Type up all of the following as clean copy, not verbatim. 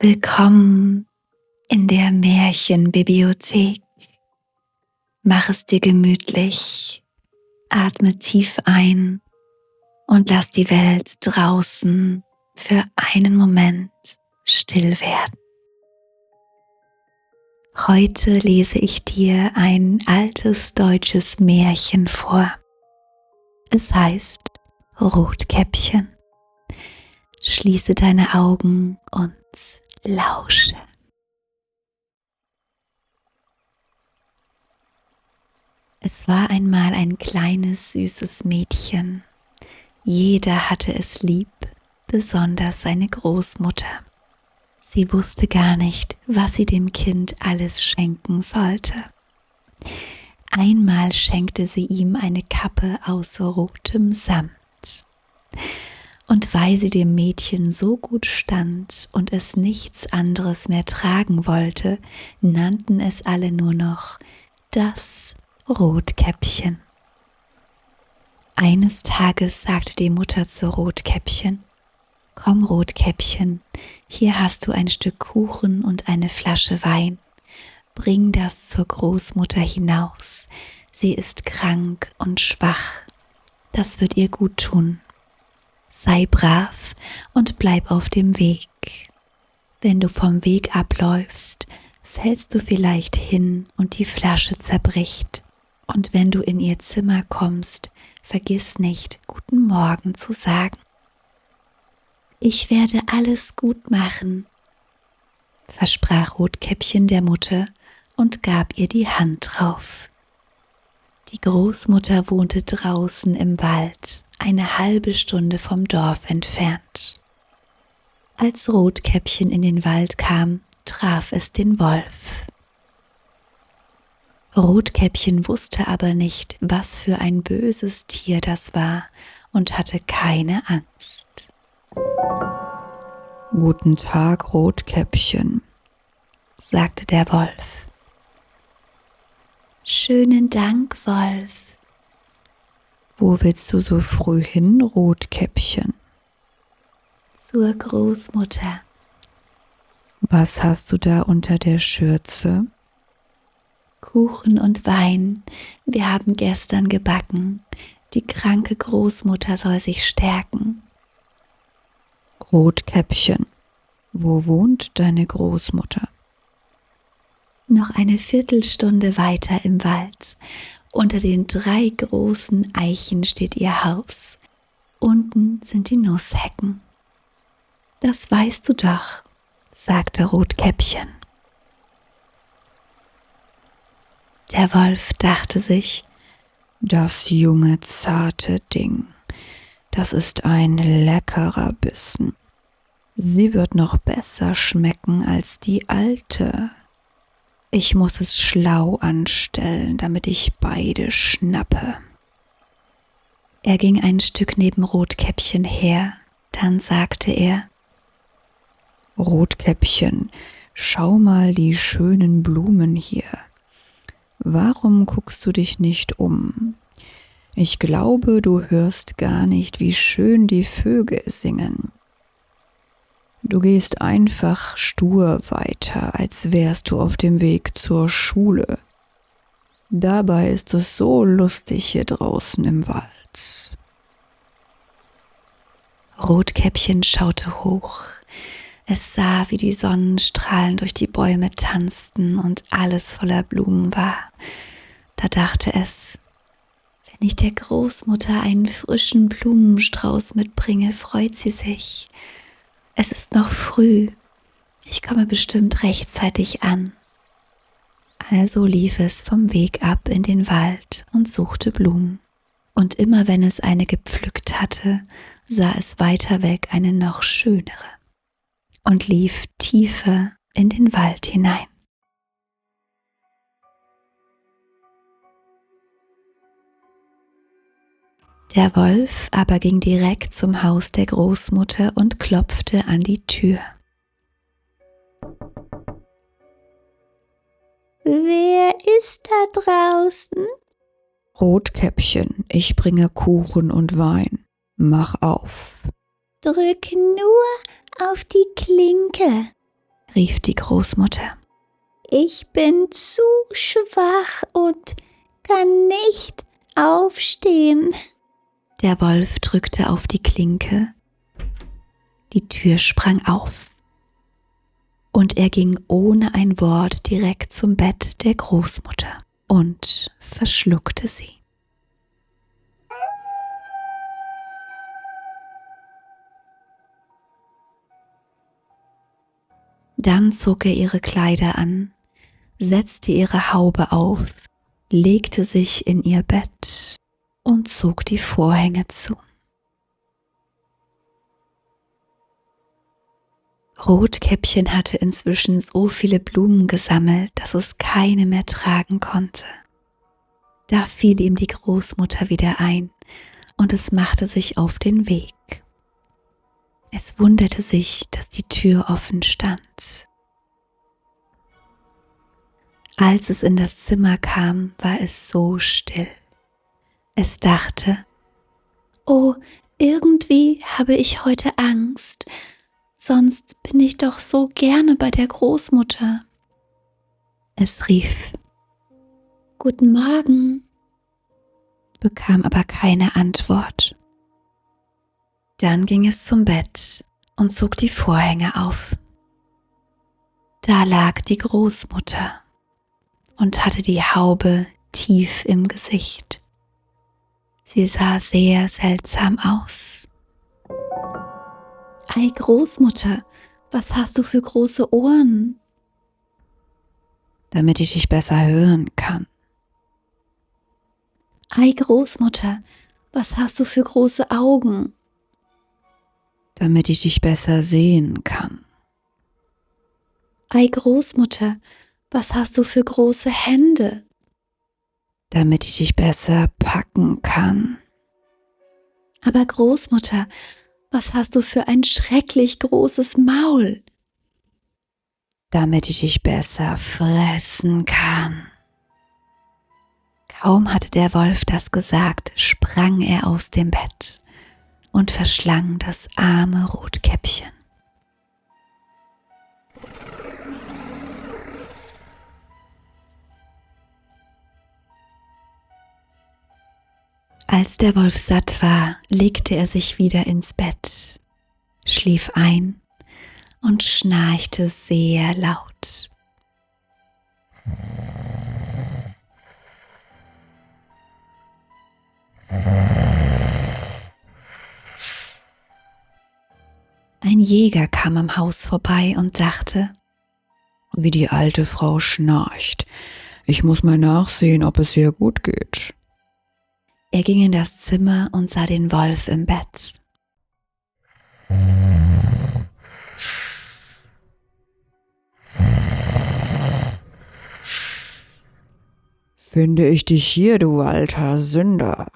Willkommen in der Märchenbibliothek. Mach es dir gemütlich, atme tief ein und lass die Welt draußen für einen Moment still werden. Heute lese ich dir ein altes deutsches Märchen vor. Es heißt Rotkäppchen. Schließe deine Augen und lausche. Es war einmal ein kleines, süßes Mädchen. Jeder hatte es lieb, besonders seine Großmutter. Sie wusste gar nicht, was sie dem Kind alles schenken sollte. Einmal schenkte sie ihm eine Kappe aus rotem Samt. Und weil sie dem Mädchen so gut stand und es nichts anderes mehr tragen wollte, nannten es alle nur noch das Rotkäppchen. Eines Tages sagte die Mutter zu Rotkäppchen: Komm, Rotkäppchen, hier hast du ein Stück Kuchen und eine Flasche Wein. Bring das zur Großmutter hinaus. Sie ist krank und schwach. Das wird ihr gut tun. Sei brav und bleib auf dem Weg. Wenn du vom Weg abläufst, fällst du vielleicht hin und die Flasche zerbricht. Und wenn du in ihr Zimmer kommst, vergiss nicht, guten Morgen zu sagen. Ich werde alles gut machen, versprach Rotkäppchen der Mutter und gab ihr die Hand drauf. Die Großmutter wohnte draußen im Wald, eine halbe Stunde vom Dorf entfernt. Als Rotkäppchen in den Wald kam, traf es den Wolf. Rotkäppchen wusste aber nicht, was für ein böses Tier das war und hatte keine Angst. Guten Tag, Rotkäppchen, sagte der Wolf. Schönen Dank, Wolf. Wo willst du so früh hin, Rotkäppchen? Zur Großmutter. Was hast du da unter der Schürze? Kuchen und Wein. Wir haben gestern gebacken. Die kranke Großmutter soll sich stärken. Rotkäppchen, wo wohnt deine Großmutter? Noch eine Viertelstunde weiter im Wald. Unter den 3 großen Eichen steht ihr Haus. Unten sind die Nusshecken. Das weißt du doch, sagte Rotkäppchen. Der Wolf dachte sich: Das junge, zarte Ding, das ist ein leckerer Bissen. Sie wird noch besser schmecken als die alte. Ich muss es schlau anstellen, damit ich beide schnappe. Er ging ein Stück neben Rotkäppchen her, dann sagte er: Rotkäppchen, schau mal die schönen Blumen hier. Warum guckst du dich nicht um? Ich glaube, du hörst gar nicht, wie schön die Vögel singen. Du gehst einfach stur weiter, als wärst du auf dem Weg zur Schule. Dabei ist es so lustig hier draußen im Wald. Rotkäppchen schaute hoch. Es sah, wie die Sonnenstrahlen durch die Bäume tanzten und alles voller Blumen war. Da dachte es: Wenn ich der Großmutter einen frischen Blumenstrauß mitbringe, freut sie sich. Es ist noch früh. Ich komme bestimmt rechtzeitig an. Also lief es vom Weg ab in den Wald und suchte Blumen. Und immer wenn es eine gepflückt hatte, sah es weiter weg eine noch schönere und lief tiefer in den Wald hinein. Der Wolf aber ging direkt zum Haus der Großmutter und klopfte an die Tür. Wer ist da draußen? Rotkäppchen, ich bringe Kuchen und Wein. Mach auf. Drück nur auf die Klinke. rief die Großmutter. Ich bin zu schwach und kann nicht aufstehen. Der Wolf drückte auf die Klinke. Die Tür sprang auf und er ging ohne ein Wort direkt zum Bett der Großmutter und verschluckte sie. Dann zog er ihre Kleider an, setzte ihre Haube auf, legte sich in ihr Bett und zog die Vorhänge zu. Rotkäppchen hatte inzwischen so viele Blumen gesammelt, dass es keine mehr tragen konnte. Da fiel ihm die Großmutter wieder ein und es machte sich auf den Weg. Es wunderte sich, dass die Tür offen stand. Als es in das Zimmer kam, war es so still. Es dachte, oh, irgendwie habe ich heute Angst, sonst bin ich doch so gerne bei der Großmutter. Es rief, Guten Morgen, bekam aber keine Antwort. Dann ging es zum Bett und zog die Vorhänge auf. Da lag die Großmutter und hatte die Haube tief im Gesicht. Sie sah sehr seltsam aus. Ei, Großmutter, was hast du für große Ohren? Damit ich dich besser hören kann. Ei, Großmutter, was hast du für große Augen? Damit ich dich besser sehen kann. Ei, Großmutter, was hast du für große Hände? Damit ich dich besser packen kann. Aber Großmutter, was hast du für ein schrecklich großes Maul? Damit ich dich besser fressen kann. Kaum hatte der Wolf das gesagt, sprang er aus dem Bett und verschlang das arme Rotkäppchen. Als der Wolf satt war, legte er sich wieder ins Bett, schlief ein und schnarchte sehr laut. Ein Jäger kam am Haus vorbei und dachte, Wie die alte Frau schnarcht. Ich muss mal nachsehen, ob es ihr gut geht. Er ging in das Zimmer und sah den Wolf im Bett. Finde ich dich hier, du alter Sünder,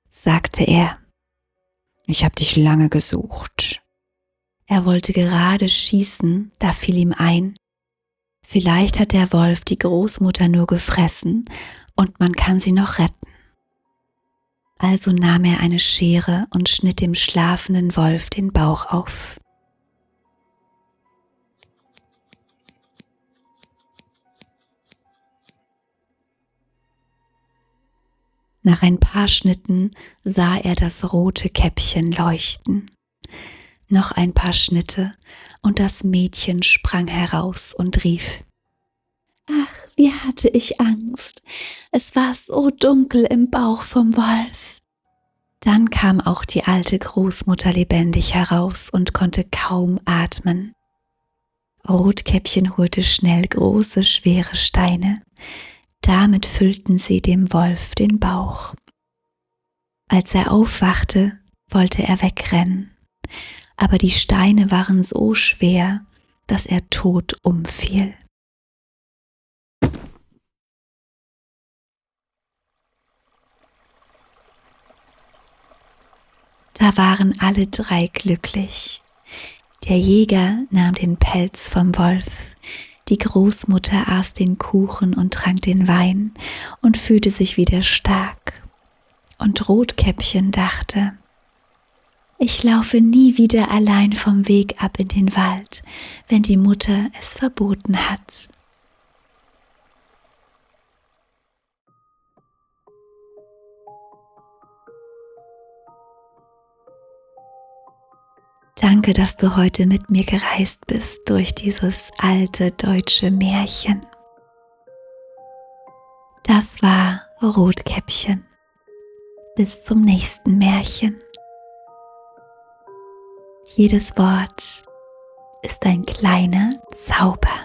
Sagte er. Ich habe dich lange gesucht. Er wollte gerade schießen, da fiel ihm ein, vielleicht hat der Wolf die Großmutter nur gefressen und man kann sie noch retten. Also nahm er eine Schere und schnitt dem schlafenden Wolf den Bauch auf. Nach ein paar Schnitten sah er das rote Käppchen leuchten. Noch ein paar Schnitte und das Mädchen sprang heraus und rief, »Ach, wie hatte ich Angst! Es war so dunkel im Bauch vom Wolf!« Dann kam auch die alte Großmutter lebendig heraus und konnte kaum atmen. Rotkäppchen holte schnell große, schwere Steine. Damit füllten sie dem Wolf den Bauch. Als er aufwachte, wollte er wegrennen, aber die Steine waren so schwer, dass er tot umfiel. Da waren alle drei glücklich. Der Jäger nahm den Pelz vom Wolf, die Großmutter aß den Kuchen und trank den Wein und fühlte sich wieder stark. Und Rotkäppchen dachte, Ich laufe nie wieder allein vom Weg ab in den Wald, wenn die Mutter es verboten hat. Danke, dass du heute mit mir gereist bist durch dieses alte deutsche Märchen. Das war Rotkäppchen. Bis zum nächsten Märchen. Jedes Wort ist ein kleiner Zauber.